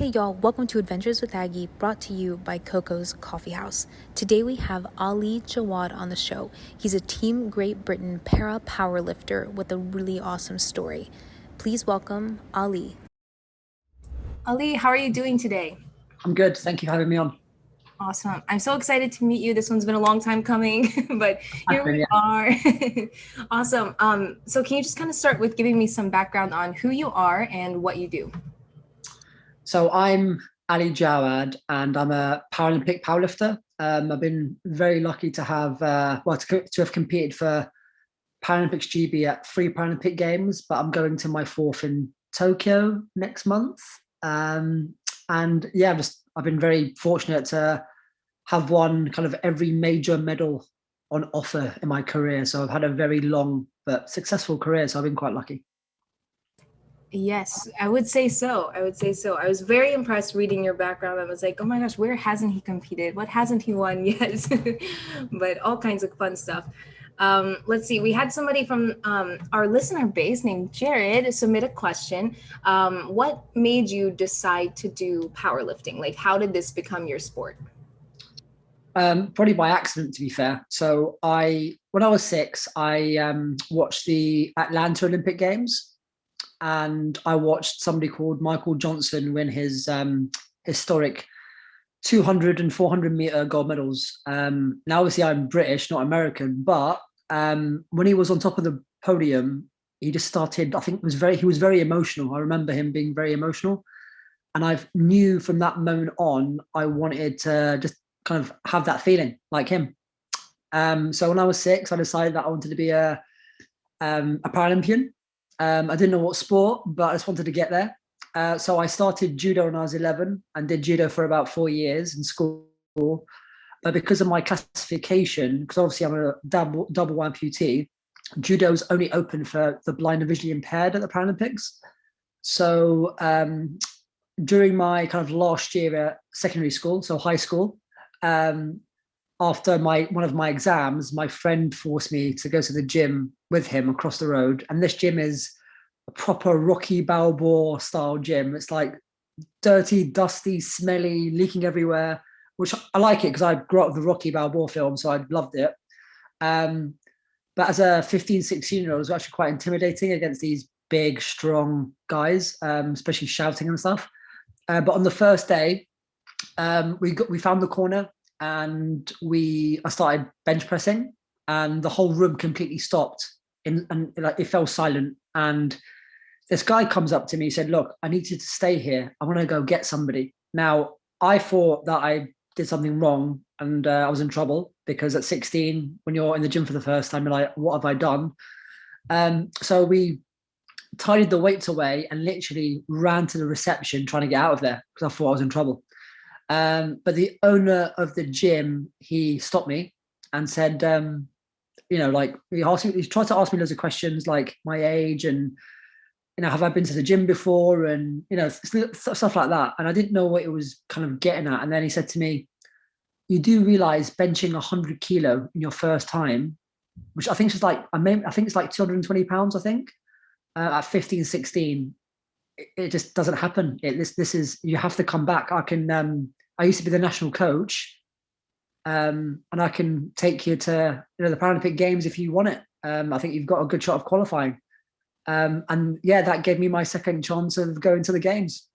Hey y'all, welcome to Adventures with Aggie, brought to you by Coco's Coffee House. Today we have Ali Jawad on the show. He's a Team Great Britain para-powerlifter with a really awesome story. Please welcome Ali. Ali, how are you doing today? I'm good. Thank you for having me on. Awesome. I'm so excited to meet you. This one's been a long time coming, but here we Yeah. are. Awesome. So can you just kind of start with giving me some background on who you are and what you do? So I'm Ali Jawad, and I'm a Paralympic powerlifter. I've been very lucky to have, to have competed for Paralympics GB at 3 Paralympic Games, but I'm going to my fourth in Tokyo next month. And yeah, I've been very fortunate to have won kind of every major medal on offer in my career. So I've had a very long but successful career. So I've been quite lucky. Yes, I would say so. I would say so. I was very impressed reading your background. I was like, oh my gosh, where hasn't he competed? What hasn't he won yet? But all kinds of fun stuff. Let's see. We had somebody from our listener base named Jared submit a question. What made you decide to do powerlifting? Like, how did this become your sport? Probably by accident, to be fair. So when I was 6, I watched the Atlanta Olympic Games, and I watched somebody called Michael Johnson win his historic 200 and 400-meter gold medals. Now, obviously, I'm British, not American, but when he was on top of the podium, he just started. I think he was very emotional. I remember him being very emotional, and I knew from that moment on I wanted to just kind of have that feeling like him. So when I was 6, I decided that I wanted to be a Paralympian. I didn't know what sport, but I just wanted to get there. So I started judo when I was 11 and did judo for about 4 years in school. But because of my classification, because obviously I'm a double amputee, judo is only open for the blind and visually impaired at the Paralympics. So during my kind of last year at secondary school, so high school, after one of my exams, my friend forced me to go to the gym with him across the road. And this gym is a proper Rocky Balboa style gym. It's like dirty, dusty, smelly, leaking everywhere, which I like it because I grew up with the Rocky Balboa film, so I loved it. But as a 15, 16-year-old, it was actually quite intimidating against these big, strong guys, especially shouting and stuff. But on the first day, we found the corner, and I started bench pressing, and the whole room completely stopped, and like it fell silent. And this guy comes up to me, said, "Look, I need you to stay here. I want to go get somebody." Now, I thought that I did something wrong, and I was in trouble because at 16, when you're in the gym for the first time, you're like, "What have I done?" So we tidied the weights away and literally ran to the reception trying to get out of there because I thought I was in trouble. But the owner of the gym, he stopped me and said, like he tried to ask me loads of questions like my age and, have I been to the gym before, and, stuff like that. And I didn't know what it was kind of getting at. And then he said to me, "You do realize benching 100 kilo in your first time, which I think is like, I think it's like 220 pounds, I think, at 15, 16, it just doesn't happen. This is, you have to come back. I used to be the national coach, and I can take you to the Paralympic Games if you want it. I think you've got a good shot of qualifying." And yeah, that gave me my second chance of going to the games.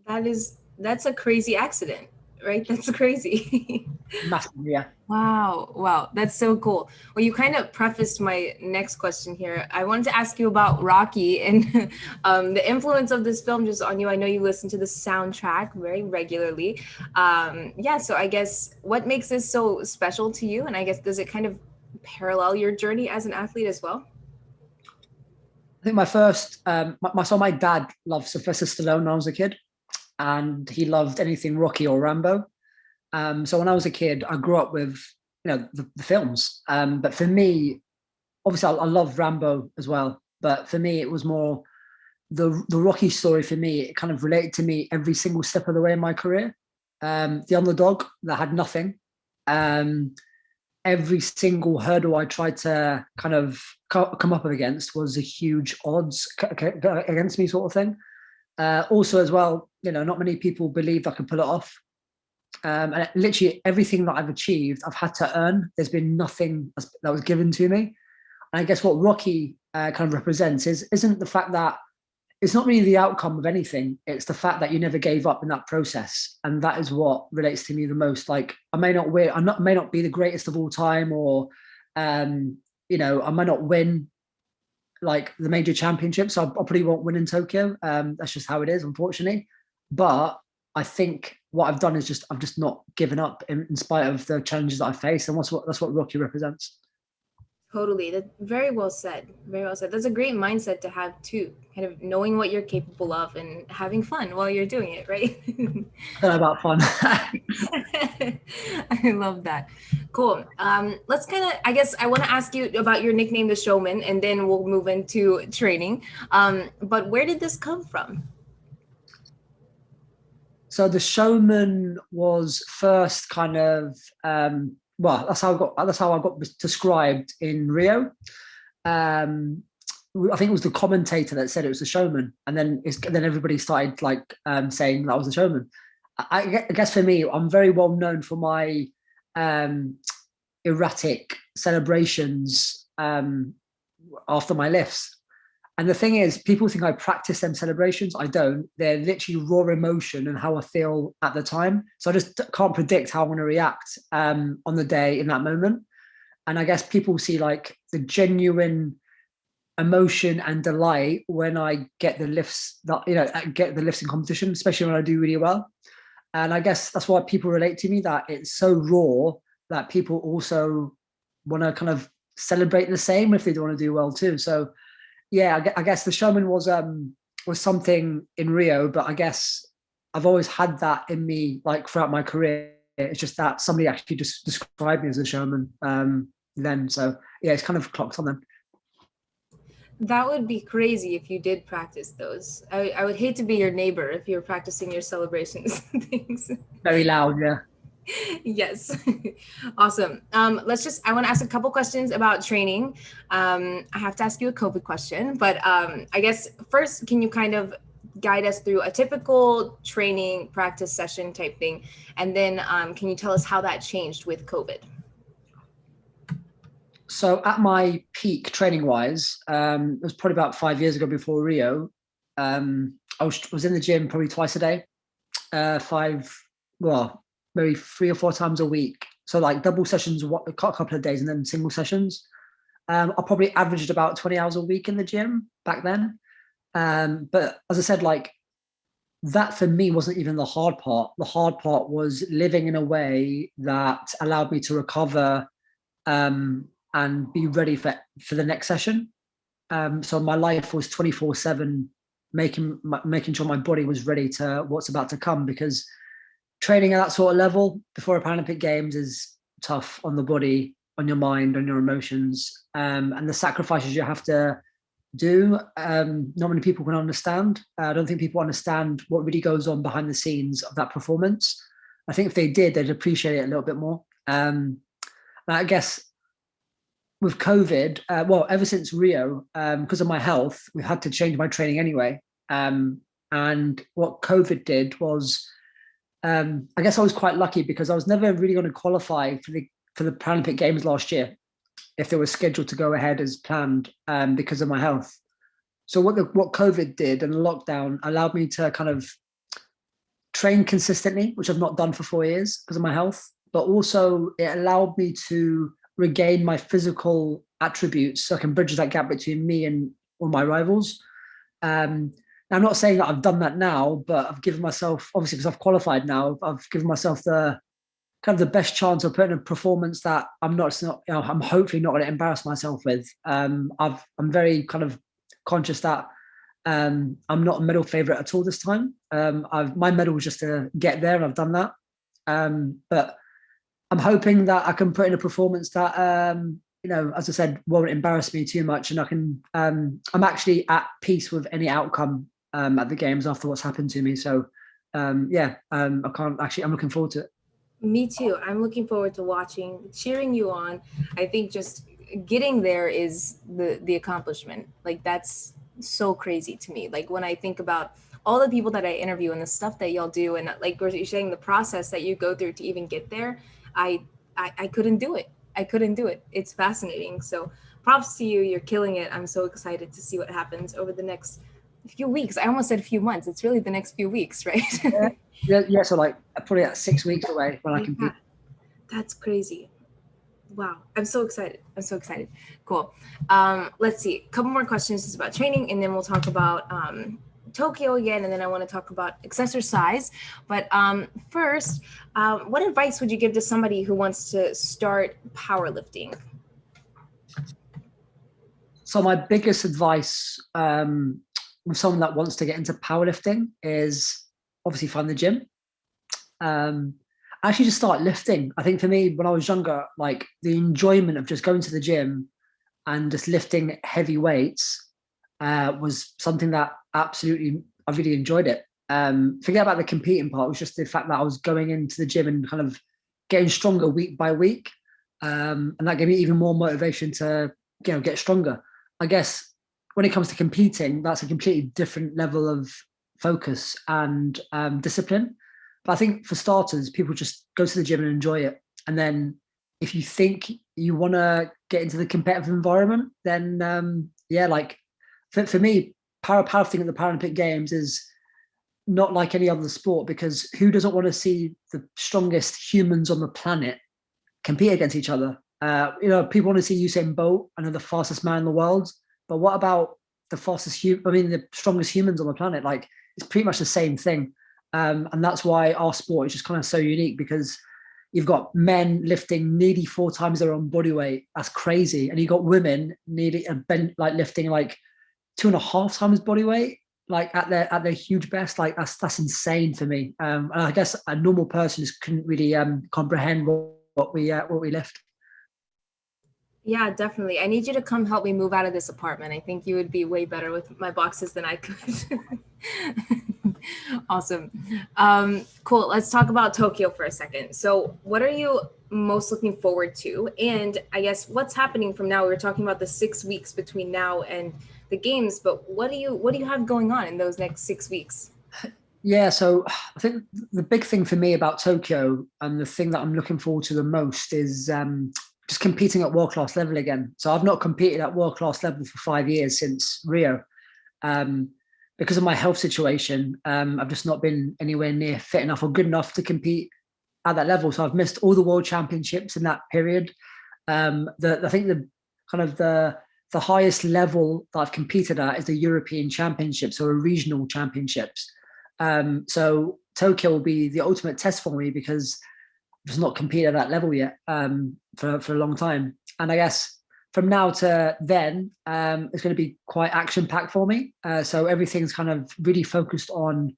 That's a crazy accident, right? That's crazy. Massively, yeah. Wow, wow, that's so cool. Well, you kind of prefaced my next question here. I wanted to ask you about Rocky and the influence of this film just on you. I know you listen to the soundtrack very regularly. Yeah, so I guess what makes this so special to you? And I guess does it kind of parallel your journey as an athlete as well? I think my first, my dad loved Sylvester Stallone when I was a kid, and he loved anything Rocky or Rambo. So when I was a kid, I grew up with the films. But for me, obviously, I love Rambo as well. But for me, it was more the Rocky story. For me, it kind of related to me every single step of the way in my career. The underdog that had nothing. Every single hurdle I tried to kind of come up against was a huge odds against me, sort of thing. Also, as well, not many people believed I could pull it off. And literally everything that I've achieved, I've had to earn. There's been nothing that was given to me. And I guess what Rocky kind of represents isn't the fact that it's not really the outcome of anything. It's the fact that you never gave up in that process, and that is what relates to me the most. Like I may not win, may not be the greatest of all time, or I might not win like the major championships. I probably won't win in Tokyo. That's just how it is, unfortunately. But I think what I've done is I've just not given up in spite of the challenges that I face, and that's what Rocky represents. Totally. That's very well said. Very well said. That's a great mindset to have too. Kind of knowing what you're capable of and having fun while you're doing it, right? I don't know about fun. I love that. Cool. Let's kind of, I guess I want to ask you about your nickname, the Showman, and then we'll move into training. But where did this come from? So the Showman was first kind of that's how I got described in Rio. I think it was the commentator that said it was the Showman, and then everybody started saying that was the Showman. I guess for me, I'm very well known for my erratic celebrations after my lifts. And the thing is, people think I practice them celebrations. I don't. They're literally raw emotion and how I feel at the time. So I just can't predict how I'm going to react on the day in that moment. And I guess people see like the genuine emotion and delight when I get the lifts get the lifts in competition, especially when I do really well. And I guess that's why people relate to me, that it's so raw that people also want to kind of celebrate the same if they don't want to do well too. So yeah, I guess the Showman was something in Rio, but I guess I've always had that in me like throughout my career. It's just that somebody actually just described me as a Showman then. So yeah, it's kind of clocked on them. That would be crazy if you did practice those. I would hate to be your neighbor if you're practicing your celebrations and things. Very loud, yeah. Yes. Awesome. I want to ask a couple questions about training. I have to ask you a COVID question, but I guess first, can you kind of guide us through a typical training practice session type thing? And then can you tell us how that changed with COVID? So at my peak training wise, it was probably about 5 years ago before Rio. I was in the gym probably twice a day, maybe 3 or 4 times a week. So like double sessions, a couple of days, and then single sessions. I probably averaged about 20 hours a week in the gym back then. But as I said, like that for me wasn't even the hard part. The hard part was living in a way that allowed me to recover and be ready for the next session. So my life was 24/7, making sure my body was ready to what's about to come, because training at that sort of level before a Paralympic Games is tough on the body, on your mind, on your emotions, and the sacrifices you have to do. Not many people can understand. I don't think people understand what really goes on behind the scenes of that performance. I think if they did, they'd appreciate it a little bit more. I guess with COVID, ever since Rio, because of my health, we had to change my training anyway. And what COVID did was, I guess I was quite lucky because I was never really going to qualify for the Paralympic Games last year if they were scheduled to go ahead as planned because of my health. So what COVID did and the lockdown allowed me to kind of train consistently, which I've not done for 4 years because of my health, but also it allowed me to regain my physical attributes so I can bridge that gap between me and all my rivals. I'm not saying that I've done that now, but I've given myself, obviously because I've qualified now, I've given myself the kind of the best chance of putting a performance that I'm I'm hopefully not going to embarrass myself with. I'm very kind of conscious that I'm not a medal favorite at all this time. My medal was just to get there, and I've done that. But I'm hoping that I can put in a performance that, as I said, won't embarrass me too much, and I can. I'm actually at peace with any outcome at the games after what's happened to me. So, I'm looking forward to it. Me too. I'm looking forward to watching, cheering you on. I think just getting there is the accomplishment. Like that's so crazy to me. Like when I think about all the people that I interview and the stuff that y'all do, and like you're saying, the process that you go through to even get there, I, I couldn't do it. I couldn't do it. It's fascinating. So props to you. You're killing it. I'm so excited to see what happens over the next few weeks. I almost said a few months. It's really the next few weeks, right? Yeah, yeah. So like probably at 6 weeks away when I Yeah, compete. that's crazy. Wow, I'm so excited. I'm so excited. Cool. Let's see. A couple more questions just about training, and then we'll talk about Tokyo again, and then I want to talk about exercise. But first, what advice would you give to somebody who wants to start powerlifting? So my biggest advice with someone that wants to get into powerlifting is obviously find the gym. Actually just start lifting. I think for me, when I was younger, like the enjoyment of just going to the gym and just lifting heavy weights was something that absolutely, I really enjoyed it. Forget about the competing part. It was just the fact that I was going into the gym and kind of getting stronger week by week. And that gave me even more motivation to, get stronger. I guess when it comes to competing, that's a completely different level of focus and discipline. But I think for starters, people just go to the gym and enjoy it. And then if you think you want to get into the competitive environment, then yeah, like for me, powerlifting at the Paralympic Games is not like any other sport, because who doesn't want to see the strongest humans on the planet compete against each other? People want to see Usain Bolt, I know, the fastest man in the world, but what about the strongest humans on the planet? Like, it's pretty much the same thing. And that's why our sport is just kind of so unique, because you've got men lifting nearly 4 times their own body weight. That's crazy. And you've got women nearly lifting like 2.5 times body weight, like at their huge best. Like that's insane for me. And I guess a normal person just couldn't really comprehend what we lift. Yeah, definitely. I need you to come help me move out of this apartment. I think you would be way better with my boxes than I could. Awesome. Cool. Let's talk about Tokyo for a second. So, what are you most looking forward to? And I guess what's happening from now? We were talking about the 6 weeks between now and the games, but what do you have going on in those next 6 weeks? Yeah, so I think the big thing for me about Tokyo, and the thing that I'm looking forward to the most, is just competing at world class level again. So I've not competed at world class level for 5 years since Rio. Um, because of my health situation, I've just not been anywhere near fit enough or good enough to compete at that level. So I've missed all the world championships in that period. I think the kind of the highest level that I've competed at is the European Championships or regional championships. So Tokyo will be the ultimate test for me, because I've just not competed at that level yet for a long time. And I guess from now to then, it's going to be quite action packed for me. So everything's kind of really focused on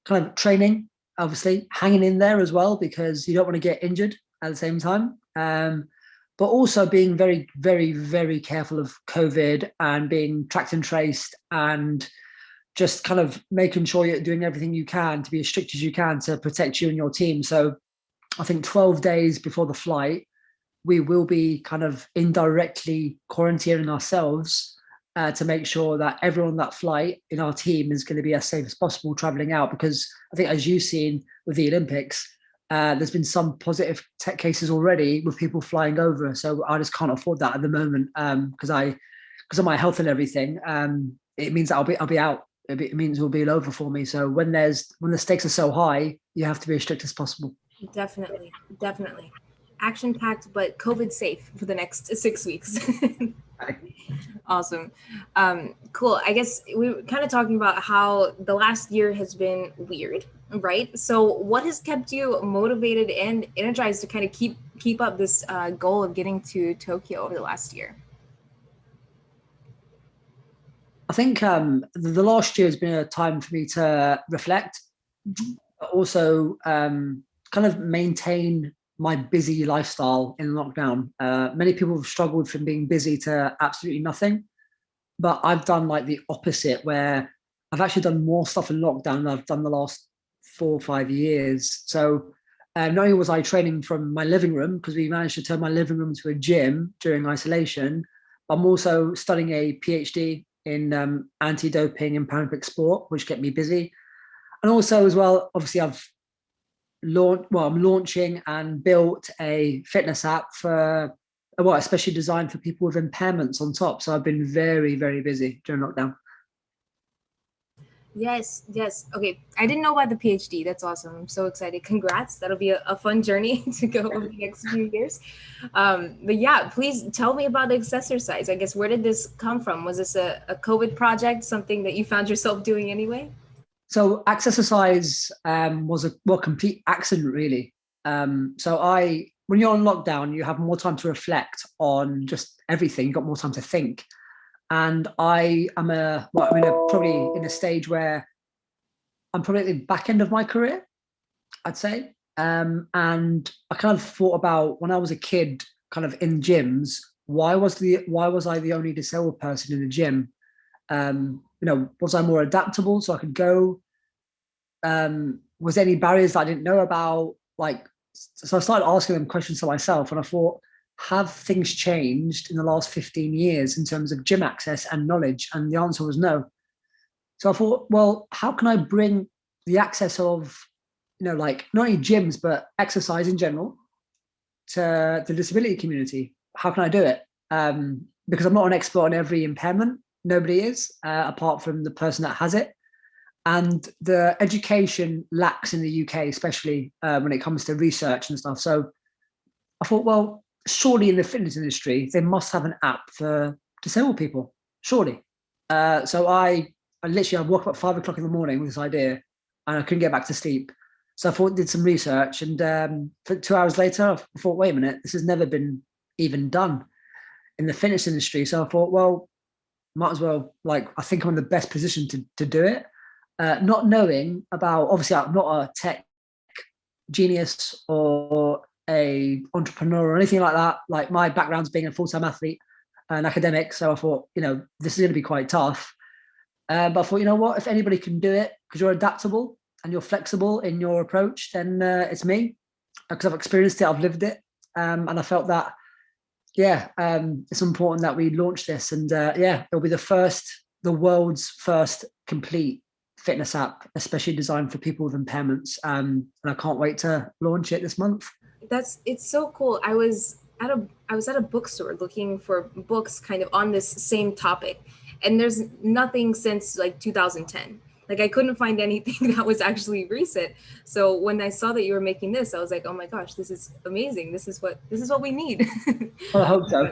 kind of training, obviously hanging in there as well, because you don't want to get injured at the same time. But also being very, very, very careful of COVID and being tracked and traced, and just kind of making sure you're doing everything you can to be as strict as you can to protect you and your team. So I think 12 days before the flight, we will be kind of indirectly quarantining ourselves to make sure that everyone on that flight in our team is going to be as safe as possible traveling out. Because I think, as you've seen with the Olympics, there's been some positive tech cases already with people flying over. So I just can't afford that at the moment, because of my health and everything. It means that I'll be out. It means it will be over for me. So when the stakes are so high, you have to be as strict as possible. Definitely, definitely. Action packed, but COVID safe for the next 6 weeks. Awesome. Cool. I guess we were kind of talking about how the last year has been weird, right? So, what has kept you motivated and energized to kind of keep up this goal of getting to Tokyo over the last year? I think the last year has been a time for me to reflect, Mhm. but also kind of maintain my busy lifestyle in lockdown. Many people have struggled from being busy to absolutely nothing, but I've done like the opposite, where I've actually done more stuff in lockdown than I've done the last 4 or 5 years. So not only was I training from my living room, because we managed to turn my living room into a gym during isolation, but I'm also studying a PhD in anti-doping and Paralympic sport, which kept me busy. And also as well, obviously I'm launching and built a fitness app for, well, especially designed for people with impairments on top. So I've been very, very busy during lockdown. Yes, yes. Okay. I didn't know about the PhD. That's awesome. I'm so excited. Congrats. That'll be a fun journey to go over the next few years. But yeah, please tell me about the exercise. I guess, where did this come from? Was this a COVID project, something that you found yourself doing anyway? So Accessor was a complete accident, really. When you're on lockdown, you have more time to reflect on just everything. You've got more time to think. And probably in a stage where I'm probably at the back end of my career, I'd say. And I kind of thought about when I was a kid, kind of in gyms, why was I the only disabled person in the gym? Was I more adaptable so I could go? Was there any barriers that I didn't know about? So I started asking them questions to myself, and I thought, have things changed in the last 15 years in terms of gym access and knowledge? And the answer was no. So I thought, well, how can I bring the access of, not only gyms, but exercise in general to the disability community? How can I do it? Because I'm not an expert on every impairment. Nobody is, apart from the person that has it. And the education lacks in the UK, especially when it comes to research and stuff. So I thought, well, surely in the fitness industry, they must have an app for disabled people, surely. So I woke up at 5 o'clock in the morning with this idea, and I couldn't get back to sleep. So I thought, did some research, and for 2 hours later, I thought, wait a minute, this has never been even done in the fitness industry. So I thought, well, might as well, I think I'm in the best position to do it. Not knowing about, obviously, I'm not a tech genius or a entrepreneur or anything like that. Like, my background's being a full-time athlete and academic. So I thought, this is going to be quite tough. But I thought, you know what, if anybody can do it because you're adaptable and you're flexible in your approach, then it's me, because I've experienced it, I've lived it. And I felt that, it's important that we launch this. And it'll be the world's first complete fitness app, especially designed for people with impairments. And I can't wait to launch it this month. It's so cool. I was at a bookstore looking for books kind of on this same topic, and there's nothing since like 2010. Like, I couldn't find anything that was actually recent. So when I saw that you were making this, I was like, oh my gosh, this is amazing. This is what we need. Well, I hope so.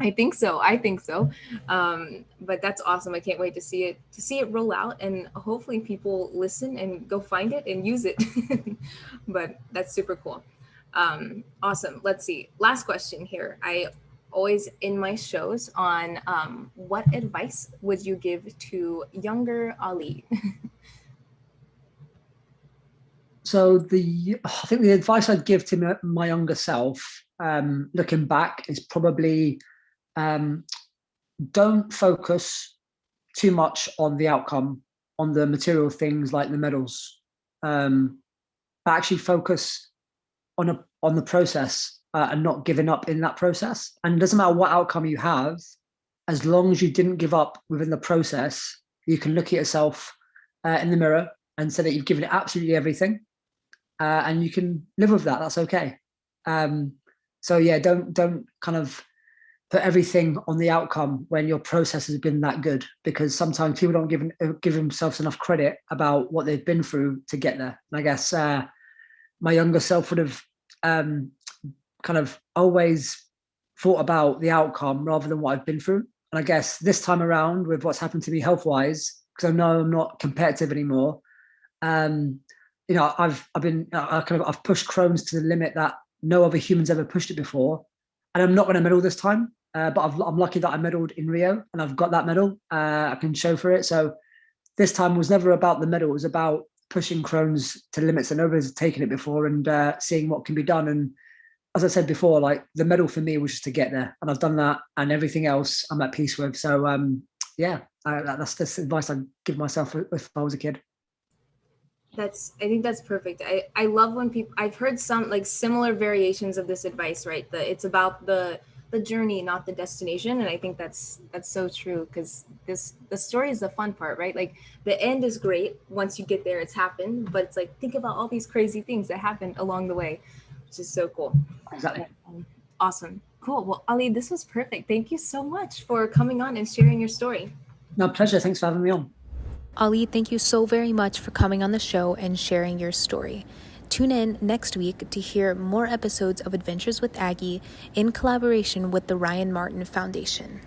I think so. I think so. But that's awesome. I can't wait to see it roll out, and hopefully people listen and go find it and use it. But that's super cool. Awesome. Let's see. Last question here. I always in my shows on what advice would you give to younger Ali? So I think the advice I'd give to my younger self, looking back, is probably, don't focus too much on the outcome, on the material things like the medals, but actually focus on the process, and not giving up in that process. And it doesn't matter what outcome you have, as long as you didn't give up within the process, you can look at yourself in the mirror and say that you've given it absolutely everything, and you can live with that. That's okay. So yeah, don't kind of put everything on the outcome when your process has been that good, because sometimes people don't give themselves enough credit about what they've been through to get there. And I guess my younger self would have kind of always thought about the outcome rather than what I've been through. And I guess this time around, with what's happened to me health-wise, because I know I'm not competitive anymore, I've pushed Crohn's to the limit that no other humans ever pushed it before, and I'm not going to medal this time. But I'm lucky that I medaled in Rio, and I've got that medal. I can show for it. So this time was never about the medal; it was about pushing Crohn's to limits that nobody's taken it before, and seeing what can be done. And as I said before, like, the medal for me was just to get there, and I've done that, and everything else I'm at peace with. So that's the advice I'd give myself if I was a kid. I think that's perfect. I love when people, I've heard some like similar variations of this advice, right? It's about the the journey, not the destination. And I think that's so true, because the story is the fun part, right? Like the end is great once you get there, it's happened, but it's like think about all these crazy things that happened along the way, which is so cool. Exactly. But, awesome, cool. Well, Ali, this was perfect. Thank you so much for coming on and sharing your story. No, pleasure. Thanks for having me on. Ali, thank you so very much for coming on the show and sharing your story. Tune in next week to hear more episodes of Adventures with Aggie in collaboration with the Ryan Martin Foundation.